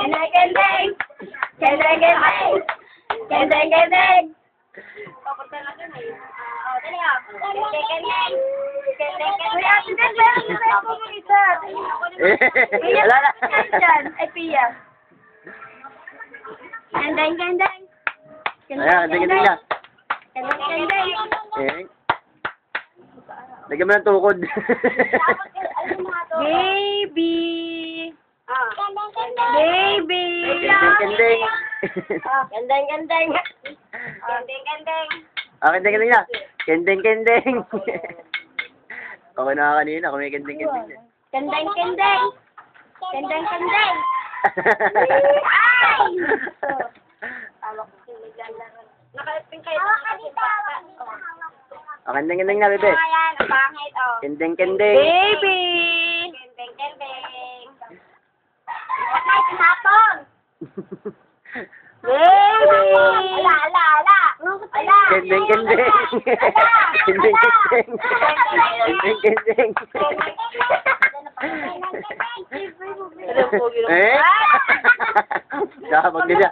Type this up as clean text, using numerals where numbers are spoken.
Kendeng, kendeng. Kendeng, kendeng. Kendeng, kendeng. Papunta na dun eh. Dali ah. Kendeng, kendeng. Kendeng, kendeng. Wala na. Ay, Pia. Kendeng, kendeng. Ayan, kendeng na. Kendeng, kendeng. Eh. Lagyan mo ng tukod. Baby. Baby. Kendeng. Kendeng, kendeng. Kendeng, kendeng. Ah, kendeng na. Kendeng. Okay na kanina, kung may kendeng. Kendeng, kendeng. Kendeng, kendeng. Ay! Tawag ko siniglalaro. Naka-spin kayo. Ah, kendeng na, bebe. Ayan, ang pangit, oh. Kendeng. Baby! Kendeng, kendeng. Ay, tinapon! Baby! Ala! Ala! Kendeng. Kendeng. Eh? Sabag na siya.